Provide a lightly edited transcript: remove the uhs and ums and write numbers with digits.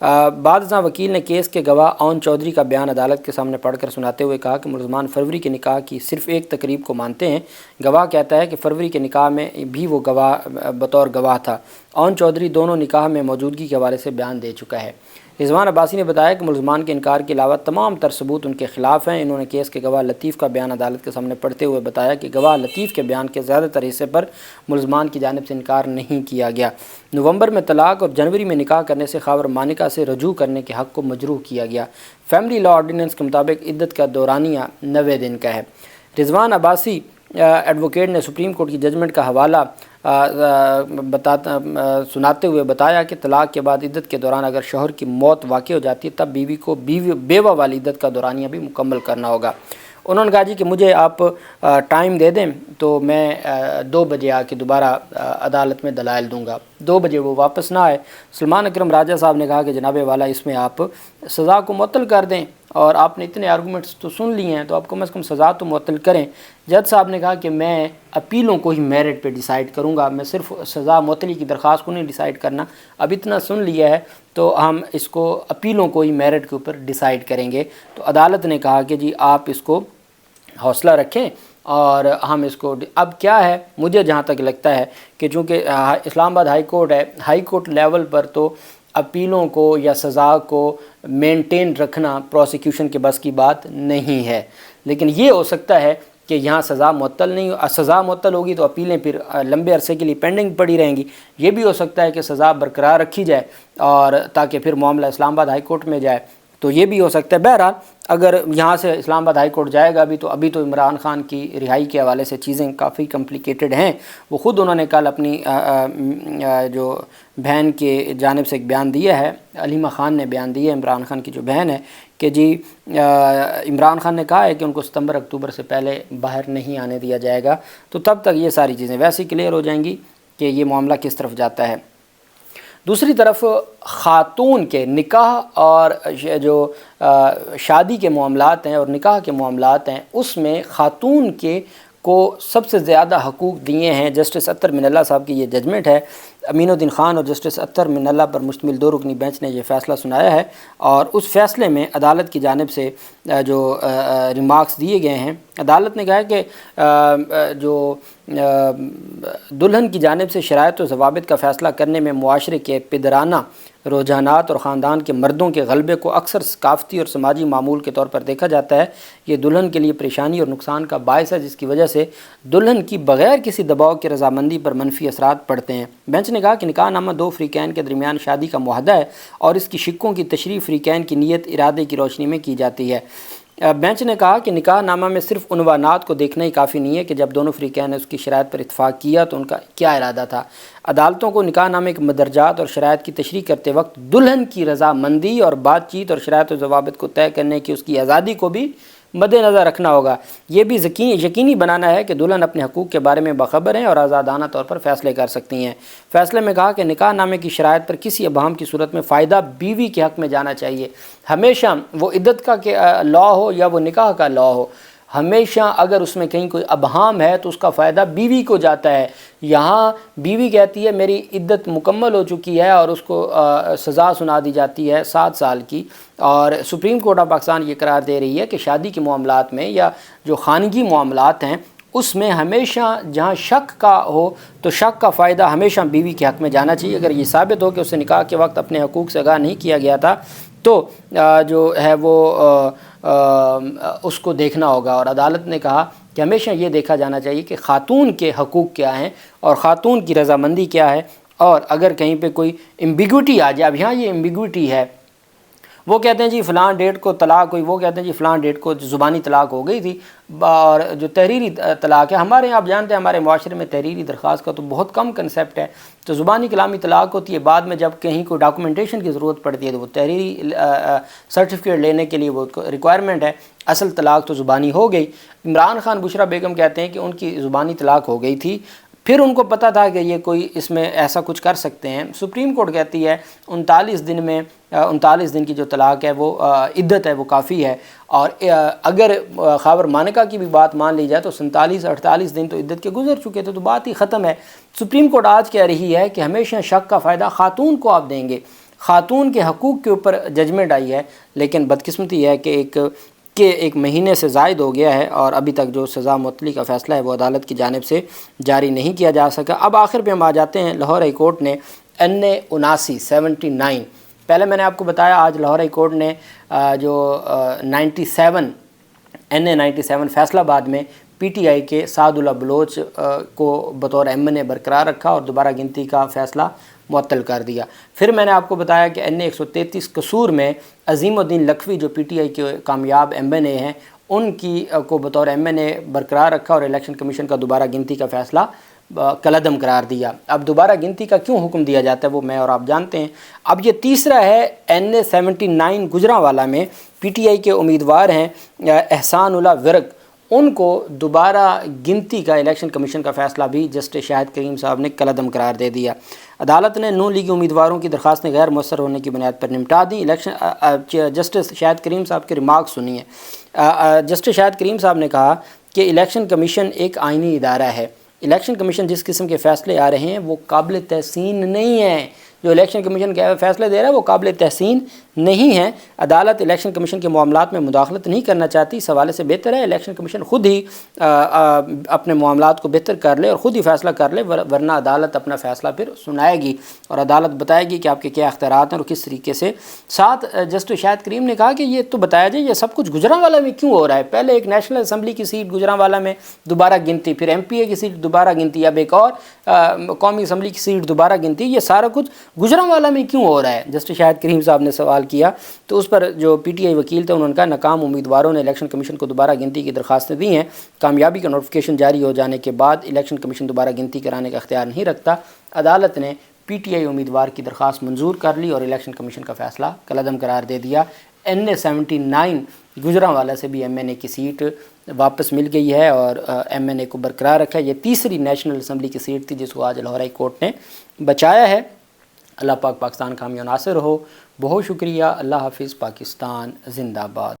بعد ازاں وکیل نے کیس کے گواہ اون چودھری کا بیان عدالت کے سامنے پڑھ کر سناتے ہوئے کہا کہ ملزمان فروری کے نکاح کی صرف ایک تقریب کو مانتے ہیں۔ گواہ کہتا ہے کہ فروری کے نکاح میں بھی وہ بطور گواہ تھا۔ اون چودھری دونوں نکاح میں موجودگی کے حوالے سے بیان دے چکا ہے۔ رضوان عباسی نے بتایا کہ ملزمان کے انکار کے علاوہ تمام تر ثبوت ان کے خلاف ہیں۔ انہوں نے کیس کے گواہ لطیف کا بیان عدالت کے سامنے پڑھتے ہوئے بتایا کہ گواہ لطیف کے بیان کے زیادہ تر حصے پر ملزمان کی جانب سے انکار نہیں کیا گیا۔ نومبر میں طلاق اور جنوری میں نکاح کرنے سے خاور مانکا سے رجوع کرنے کے حق کو مجروح کیا گیا۔ فیملی لا آرڈیننس کے مطابق عدت کا دورانیہ 90 دن کا ہے۔ رضوان عباسی ایڈوکیٹ نے سپریم کورٹ کی ججمنٹ کا حوالہ سناتے ہوئے بتایا کہ طلاق کے بعد عدت کے دوران اگر شوہر کی موت واقع ہو جاتی ہے تب بیوی کو بیوہ والی عدت کا دورانیہ بھی مکمل کرنا ہوگا۔ انہوں نے کہا جی کہ مجھے آپ ٹائم دے دیں تو میں 2 بجے آ کے دوبارہ عدالت میں دلائل دوں گا۔ 2 بجے وہ واپس نہ آئے۔ سلمان اکرم راجہ صاحب نے کہا کہ جناب والا اس میں آپ سزا کو معطل کر دیں، اور آپ نے اتنے آرگومنٹس تو سن لیے ہیں تو آپ کم از کم سزا تو معطل کریں۔ جج صاحب نے کہا کہ میں اپیلوں کو ہی میرٹ پہ ڈیسائیڈ کروں گا، میں صرف سزا معطلی کی درخواست کو نہیں ڈیسائیڈ کرنا، اب اتنا سن لیا ہے تو ہم اس کو اپیلوں کو ہی میرٹ کے اوپر ڈیسائیڈ کریں گے۔ تو عدالت نے کہا کہ جی آپ اس کو حوصلہ رکھیں اور ہم اس کو اب کیا ہے، مجھے جہاں تک لگتا ہے کہ چونکہ اسلام آباد ہائی کورٹ ہے، ہائی کورٹ لیول پر تو اپیلوں کو یا سزا کو مینٹین رکھنا پروسیکیوشن کے بس کی بات نہیں ہے، لیکن یہ ہو سکتا ہے کہ یہاں سزا معطل ہوگی تو اپیلیں پھر لمبے عرصے کے لیے پینڈنگ پڑی رہیں گی۔ یہ بھی ہو سکتا ہے کہ سزا برقرار رکھی جائے اور تاکہ پھر معاملہ اسلام آباد ہائی کورٹ میں جائے، تو یہ بھی ہو سکتا ہے۔ بہرحال اگر یہاں سے اسلام آباد ہائی کورٹ جائے گا ابھی تو عمران خان کی رہائی کے حوالے سے چیزیں کافی کمپلیکیٹڈ ہیں۔ وہ خود انہوں نے کل اپنی جو بہن کے جانب سے ایک بیان دیا ہے، علیمہ خان نے بیان دیا ہے، عمران خان کی جو بہن ہے، کہ جی عمران خان نے کہا ہے کہ ان کو ستمبر اکتوبر سے پہلے باہر نہیں آنے دیا جائے گا، تو تب تک یہ ساری چیزیں ویسے کلیئر ہو جائیں گی کہ یہ معاملہ کس طرف جاتا ہے۔ دوسری طرف خاتون کے نکاح اور جو شادی کے معاملات ہیں اور نکاح کے معاملات ہیں، اس میں خاتون کو سب سے زیادہ حقوق دیے ہیں۔ جسٹس اطہر من اللہ صاحب کی یہ ججمنٹ ہے۔ امین الدین خان اور جسٹس اطہر من اللہ پر مشتمل 2 رکنی بینچ نے یہ فیصلہ سنایا ہے، اور اس فیصلے میں عدالت کی جانب سے جو ریمارکس دیے گئے ہیں، عدالت نے کہا ہے کہ جو دلہن کی جانب سے شرائط و ضوابط کا فیصلہ کرنے میں معاشرے کے پدرانہ رجحانات اور خاندان کے مردوں کے غلبے کو اکثر ثقافتی اور سماجی معمول کے طور پر دیکھا جاتا ہے۔ یہ دلہن کے لیے پریشانی اور نقصان کا باعث ہے، جس کی وجہ سے دلہن کی بغیر کسی دباؤ کی رضامندی پر منفی اثرات پڑتے ہیں۔ بینچ نے کہا کہ نکاح نامہ 2 فریقین کے درمیان شادی کا معاہدہ ہے اور اس کی شقوں کی تشریح فریقین کی نیت ارادے کی روشنی میں کی جاتی ہے۔ بینچ نے کہا کہ نکاح نامہ میں صرف عنوانات کو دیکھنا ہی کافی نہیں ہے کہ جب دونوں فریقین نے اس کی شرائط پر اتفاق کیا تو ان کا کیا ارادہ تھا۔ عدالتوں کو نکاح نامے کے مدرجات اور شرائط کی تشریح کرتے وقت دلہن کی رضامندی اور بات چیت اور شرائط و ضوابط کو طے کرنے کی اس کی آزادی کو بھی مد نظر رکھنا ہوگا۔ یہ بھی یقینی بنانا ہے کہ دلہن اپنے حقوق کے بارے میں باخبر ہیں اور آزادانہ طور پر فیصلے کر سکتی ہیں۔ فیصلے میں کہا کہ نکاح نامے کی شرائط پر کسی ابہام کی صورت میں فائدہ بیوی کے حق میں جانا چاہیے۔ ہمیشہ وہ عدت کا لا ہو یا وہ نکاح کا لا ہو، ہمیشہ اگر اس میں کہیں کوئی ابہام ہے تو اس کا فائدہ بیوی کو جاتا ہے۔ یہاں بیوی کہتی ہے میری عدت مکمل ہو چکی ہے اور اس کو سزا سنا دی جاتی ہے 7 سال کی، اور سپریم کورٹ آف پاکستان یہ قرار دے رہی ہے کہ شادی کے معاملات میں یا جو خانگی معاملات ہیں اس میں ہمیشہ جہاں شک کا ہو تو شک کا فائدہ ہمیشہ بیوی کے حق میں جانا چاہیے۔ اگر یہ ثابت ہو کہ اسے نکاح کے وقت اپنے حقوق سے آگاہ نہیں کیا گیا تھا تو جو ہے وہ اس کو دیکھنا ہوگا، اور عدالت نے کہا کہ ہمیشہ یہ دیکھا جانا چاہیے کہ خاتون کے حقوق کیا ہیں اور خاتون کی رضامندی کیا ہے، اور اگر کہیں پہ کوئی ایمبیگوٹی آ جائے، اب یہاں یہ ایمبیگوٹی ہے، وہ کہتے ہیں جی فلاں ڈیٹ کو طلاق ہوئی، وہ کہتے ہیں جی فلاں ڈیٹ کو زبانی طلاق ہو گئی تھی، اور جو تحریری طلاق ہے ہمارے یہاں آپ جانتے ہیں ہمارے معاشرے میں تحریری درخواست کا تو بہت کم کنسیپٹ ہے، تو زبانی کلامی طلاق ہوتی ہے، بعد میں جب کہیں کوئی ڈاکومنٹیشن کی ضرورت پڑتی ہے تو وہ تحریری سرٹیفکیٹ لینے کے لیے وہ ریکوائرمنٹ ہے۔ اصل طلاق تو زبانی ہو گئی۔ عمران خان بشرا بیگم کہتے ہیں کہ ان کی زبانی طلاق ہو گئی تھی، پھر ان کو پتہ تھا کہ یہ کوئی اس میں ایسا کچھ کر سکتے ہیں۔ سپریم کورٹ کہتی ہے 39 دن کی جو طلاق ہے وہ عدت ہے، وہ کافی ہے، اور اگر خاور مانکا کی بھی بات مان لی جائے تو 48 دن تو عدت کے گزر چکے تھے، تو بات ہی ختم ہے۔ سپریم کورٹ آج کہہ رہی ہے کہ ہمیشہ شک کا فائدہ خاتون کو آپ دیں گے، خاتون کے حقوق کے اوپر ججمنٹ آئی ہے، لیکن بدقسمتی یہ ہے کہ ایک مہینے سے زائد ہو گیا ہے اور ابھی تک جو سزا معطلی کا فیصلہ ہے وہ عدالت کی جانب سے جاری نہیں کیا جا سکا۔ اب آخر پہ ہم آ جاتے ہیں، لاہور ہائی کورٹ نے NA79 پہلے میں نے آپ کو بتایا آج لاہور ہائی کورٹ نے جو 97 NA97 فیصلہ آباد میں PTI کے سعد اللہ بلوچ کو بطور MNA برقرار رکھا اور دوبارہ گنتی کا فیصلہ معطل کر دیا۔ پھر میں نے آپ کو بتایا کہ NA133 قصور میں عظیم الدین لکھوی جو PTI کے کامیاب MNA ہیں ان کی کو بطور MNA برقرار رکھا اور الیکشن کمیشن کا دوبارہ گنتی کا فیصلہ کالعدم قرار دیا۔ اب دوبارہ گنتی کا کیوں حکم دیا جاتا ہے وہ میں اور آپ جانتے ہیں۔ اب یہ تیسرا ہے NA79 گجرانوالہ میں PTI کے امیدوار ہیں احسان اللہ ورق، ان کو دوبارہ گنتی کا الیکشن کمیشن کا فیصلہ بھی جسٹس شاہد کریم صاحب نے کالعدم قرار دے دیا۔ عدالت نے نون لیگی امیدواروں کی درخواستیں غیر مؤثر ہونے کی بنیاد پر نمٹا دیں۔ جسٹس شاہد کریم صاحب کے ریمارک سنیے۔ جسٹس شاہد کریم صاحب نے کہا کہ الیکشن کمیشن ایک آئینی ادارہ ہے، الیکشن کمیشن جس قسم کے فیصلے آ رہے ہیں وہ قابل تحسین نہیں ہیں، جو الیکشن کمیشن کے فیصلے دے رہا ہے وہ قابل تحسین نہیں ہے۔ عدالت الیکشن کمیشن کے معاملات میں مداخلت نہیں کرنا چاہتی، اس حوالے سے بہتر ہے الیکشن کمیشن خود ہی اپنے معاملات کو بہتر کر لے اور خود ہی فیصلہ کر لے، ورنہ عدالت اپنا فیصلہ پھر سنائے گی اور عدالت بتائے گی کہ آپ کے کیا اختیارات ہیں اور کس طریقے سے۔ ساتھ جسٹس شاہد کریم نے کہا کہ یہ تو بتایا جائے یہ سب کچھ گجرانوالہ میں کیوں ہو رہا ہے، پہلے ایک نیشنل اسمبلی کی سیٹ گجرانوالہ میں دوبارہ گنتی، پھر MPA کی سیٹ دوبارہ گنتی، اب ایک اور قومی اسمبلی کی سیٹ دوبارہ گنتی، یہ سارا کچھ گجرانوالہ میں کیوں ہو رہا ہے؟ جسٹس شاہد کریم صاحب نے سوال کیا تو اس پر جو PTI وکیل تھے انہوں نے کہا ناکام امیدواروں نے الیکشن کمیشن کو دوبارہ گنتی کی درخواستیں دی ہیں، کامیابی کا نوٹیفیکیشن جاری ہو جانے کے بعد الیکشن کمیشن دوبارہ گنتی کرانے کا اختیار نہیں رکھتا۔ عدالت نے PTI امیدوار کی درخواست منظور کر لی اور الیکشن کمیشن کا فیصلہ کالعدم قرار دے دیا۔ NA79 گجرانوالہ سے بھی MNA کی سیٹ واپس مل گئی ہے اور MNA کو برقرار رکھا ہے۔ یہ تیسری نیشنل اسمبلی کی سیٹ تھی جس کو آج لاہور ہائی کورٹ نے بچایا ہے۔ اللہ پاک پاکستان کامیاب ناصر ہو۔ بہت شکریہ۔ اللہ حافظ۔ پاکستان زندہ باد۔